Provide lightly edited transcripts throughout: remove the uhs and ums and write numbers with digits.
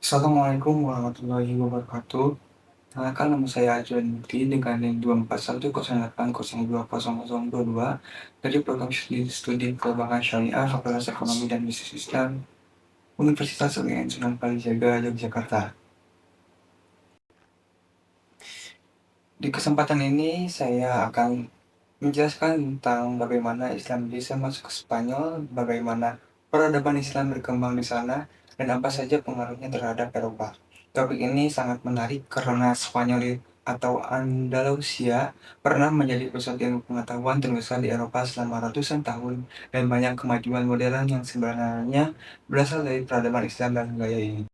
Assalamualaikum warahmatullahi wabarakatuh. Kenalkan nama saya Adrian Mukti dengan NIM 24108020022 dari program studi Perbankan Syariah, Fakultas Ekonomi dan Bisnis Islam, Universitas UIN Sunan Kalijaga, Yogyakarta. Di kesempatan ini saya akan menjelaskan tentang bagaimana Islam bisa masuk ke Spanyol, bagaimana peradaban Islam berkembang di sana, dan apa saja pengaruhnya terhadap Eropa. Topik ini sangat menarik karena Spanyol atau Andalusia pernah menjadi pusat ilmu pengetahuan terbesar di Eropa selama ratusan tahun, dan banyak kemajuan modern yang sebenarnya berasal dari peradaban Islam dan gaya ini.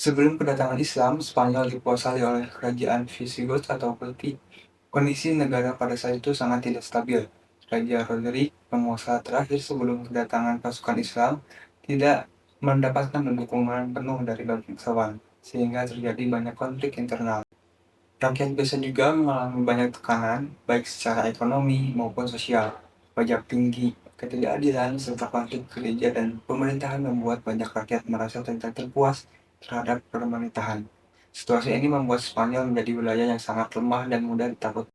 Sebelum kedatangan Islam, Spanyol dikuasai oleh kerajaan Visigoth atau Keltik. Kondisi negara pada saat itu sangat tidak stabil. Raja Roderick, penguasa terakhir sebelum kedatangan pasukan Islam, tidak mendapatkan dukungan penuh dari bangsawan, sehingga terjadi banyak konflik internal. Rakyat biasa juga mengalami banyak tekanan, baik secara ekonomi maupun sosial. Pajak tinggi, ketidakadilan, serta konflik gereja dan pemerintahan membuat banyak rakyat merasa tidak terpuas terhadap pemerintahan. Situasi ini membuat Spanyol menjadi wilayah yang sangat lemah dan mudah ditakut.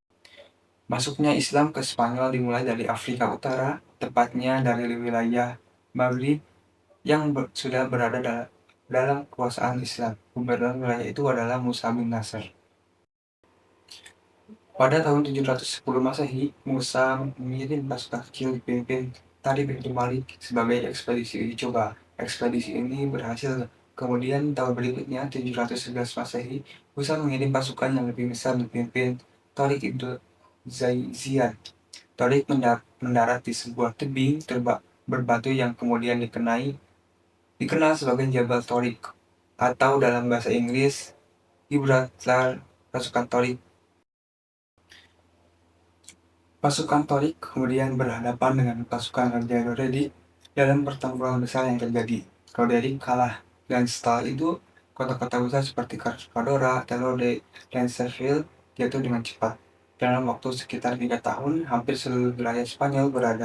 Masuknya Islam ke Spanyol dimulai dari Afrika Utara, tepatnya dari wilayah Maghrib yang sudah berada dalam kekuasaan Islam. Gubernur wilayah itu adalah Musa bin Nasr. Pada tahun 710 Masehi, Musa mengirim pasukan kecil dipimpin Tariq bin Malik sebagai ekspedisi uji coba. Ekspedisi ini berhasil. Kemudian tahun berikutnya, 711 Masehi, Musa mengirim pasukan yang lebih besar dipimpin Tariq ibn Ziyad. Tariq mendarat di sebuah tebing berbatu yang kemudian dikenal sebagai Jabal Tariq, atau dalam bahasa Inggris, Gibraltar pasukan Tariq. Pasukan Torik kemudian berhadapan dengan pasukan Raja Roderick dalam pertempuran besar yang terjadi. Roderick kalah, dan setelah itu kota-kota besar seperti Carcadora, Telode, dan Seville jatuh dengan cepat. Dalam waktu sekitar 3 tahun, hampir seluruh wilayah Spanyol berada.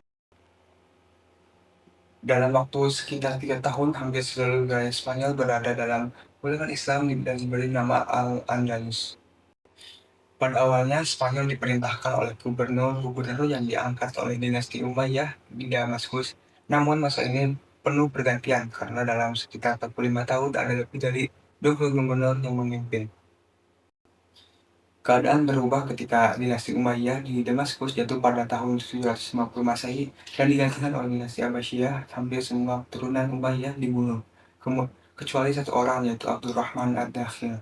Dalam golongan Islam dan diberi nama Al-Andalus. Pada awalnya, Spanyol diperintahkan oleh gubernur-gubernur yang diangkat oleh dinasti Umayyah di Damaskus. Namun masa ini penuh pergantian karena dalam sekitar 45 tahun ada lebih dari 20 gubernur yang memimpin. Keadaan berubah ketika dinasti Umayyah di Damaskus jatuh pada tahun 750 Masehi dan digantikan oleh dinasti Abbasiyah. Hampir semua keturunan Umayyah dibunuh, kecuali satu orang, yaitu Abdurrahman ad-Dakhil.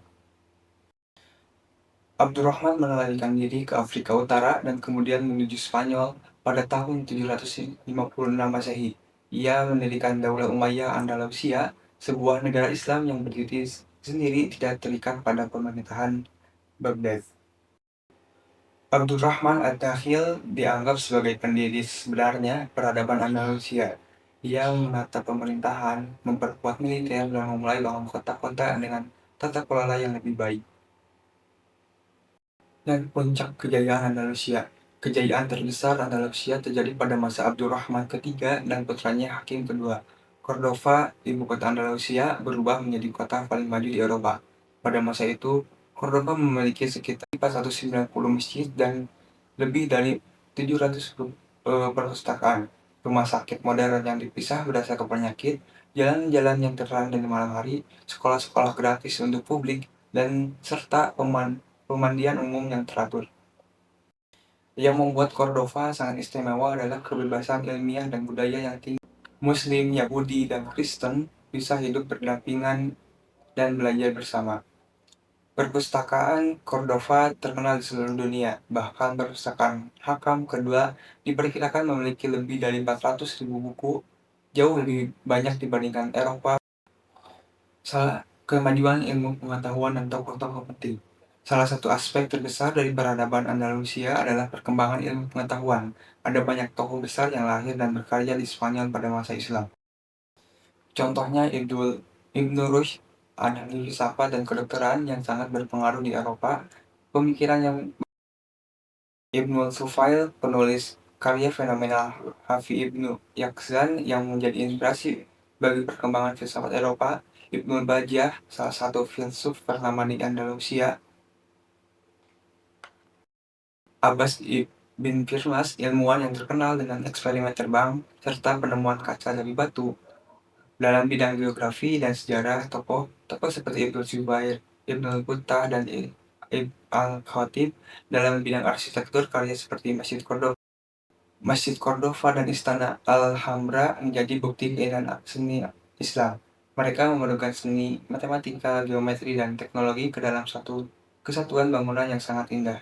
Abdurrahman melarikan diri ke Afrika Utara dan kemudian menuju Spanyol pada tahun 756 Masehi. Ia mendirikan Daulah Umayyah Andalusia, sebuah negara Islam yang berdiri sendiri tidak terikat pada pemerintahan Baghdad. Abdurrahman ad-Dakhil dianggap sebagai pendiri sebenarnya peradaban Andalusia. Ia menata pemerintahan, memperkuat militer, dan memulai bangun kota-kota dengan tata kelola yang lebih baik. Dan puncak kejayaan Andalusia. Kejayaan terbesar Andalusia terjadi pada masa Abdurrahman ketiga dan putranya Hakim kedua. Cordova, ibu kota Andalusia, berubah menjadi kota paling maju di Eropa. Pada masa itu, Cordova memiliki sekitar 490 masjid dan lebih dari 700 perpustakaan, rumah sakit modern yang dipisah berdasarkan penyakit, jalan-jalan yang terang di malam hari, sekolah-sekolah gratis untuk publik, dan serta pemandian umum yang teratur. Yang membuat Cordova sangat istimewa adalah kebebasan ilmiah dan budaya yang tinggi. Muslim, Yahudi, dan Kristen bisa hidup berdampingan dan belajar bersama. Perpustakaan Cordova terkenal di seluruh dunia, bahkan perpustakaan Hakam kedua diperkirakan memiliki lebih dari 400.000 buku, jauh lebih banyak dibandingkan Eropa. Kemajuan ilmu pengetahuan dan tokoh-tokoh penting. Salah satu aspek terbesar dari peradaban Andalusia adalah perkembangan ilmu pengetahuan. Ada banyak tokoh besar yang lahir dan berkarya di Spanyol pada masa Islam. Contohnya Ibnu Rushd, ahli filsafat dan kedokteran yang sangat berpengaruh di Eropa. Pemikiran yang Ibnu Tufail, penulis karya fenomenal Hafi Ibnu Yaqzan yang menjadi inspirasi bagi perkembangan filsafat Eropa. Ibnu Bajjah, salah satu filsuf ternama di Andalusia, Abbas bin Firnas, ilmuwan yang terkenal dengan eksperimen terbang serta penemuan kaca dari batu. Dalam bidang geografi dan sejarah, tokoh seperti Ibnu Zubair, Ibnu Battah, dan Ibn al-Khatib. Dalam bidang arsitektur, karya seperti Masjid Cordova dan Istana Alhambra menjadi bukti keindahan seni Islam. Mereka memadukan seni, matematika, geometri, dan teknologi ke dalam satu kesatuan bangunan yang sangat indah.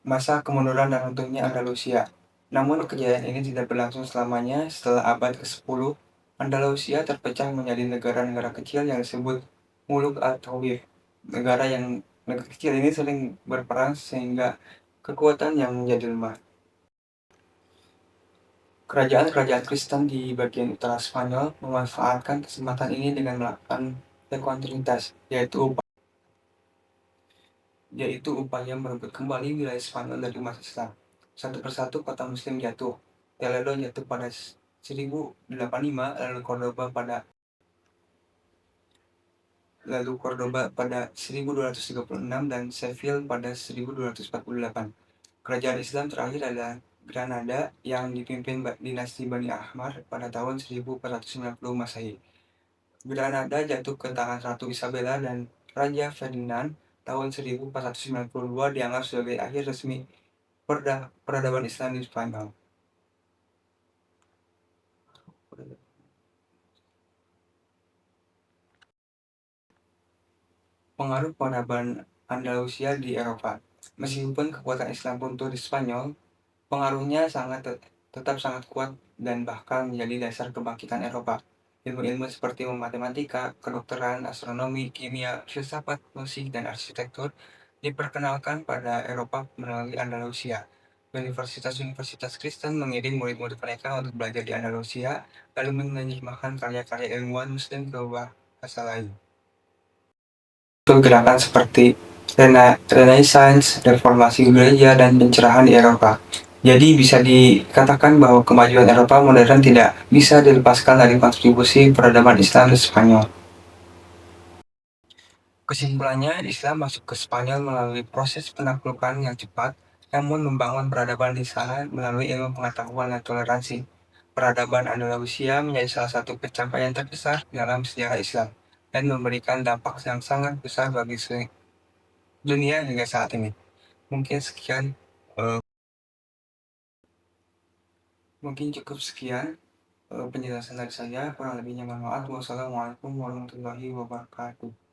Masa kemunduran dan runtuhnya Andalusia. Namun kejayaan ini tidak berlangsung selamanya. Setelah abad ke-10, Andalusia terpecah menjadi negara-negara kecil yang disebut Muluk at-Tawif. Negara kecil ini sering berperang sehingga kekuatan yang menjadi lemah. Kerajaan-kerajaan Kristen di bagian utara Spanyol memanfaatkan kesempatan ini dengan melakukan rekonstruksi, yaitu upaya merebut kembali wilayah Spanyol dari umat Islam. Satu persatu kota Muslim jatuh. Toledo jatuh pada 1085, lalu Cordoba pada 1236, dan Seville pada 1248. Kerajaan Islam terakhir adalah Granada yang dipimpin dinasti Bani Ahmad pada tahun 1490 Masehi. Granada jatuh ke tangan Ratu Isabella dan Raja Ferdinand tahun 1492, dianggap sebagai akhir resmi peradaban Islam di Spanyol. Pengaruh peradaban Andalusia di Eropa. Meskipun kekuatan Islam runtuh di Spanyol, pengaruhnya tetap sangat kuat dan bahkan menjadi dasar kebangkitan Eropa. Ilmu-ilmu seperti matematika, kedokteran, astronomi, kimia, filsafat, musik, dan arsitektur diperkenalkan pada Eropa melalui Andalusia. Universitas-universitas Kristen mengirim murid-murid mereka untuk belajar di Andalusia, lalu menerjemahkan karya-karya ilmuwan Muslim ke bahasa lain. Untuk gerakan seperti Renaissance, reformasi gereja, dan pencerahan di Eropa. Jadi bisa dikatakan bahwa kemajuan Eropa modern tidak bisa dilepaskan dari kontribusi peradaban Islam di Spanyol. Kesimpulannya, Islam masuk ke Spanyol melalui proses penaklukan yang cepat, namun membangun peradaban di sana melalui ilmu pengetahuan dan toleransi. Peradaban Andalusia menjadi salah satu pencapaian terbesar dalam sejarah Islam dan memberikan dampak yang sangat besar bagi dunia hingga saat ini. Mungkin sekian, eh, mungkin cukup sekian penjelasan dari saya. Kurang lebihnya mohon maaf. Wassalamualaikum warahmatullahi wabarakatuh.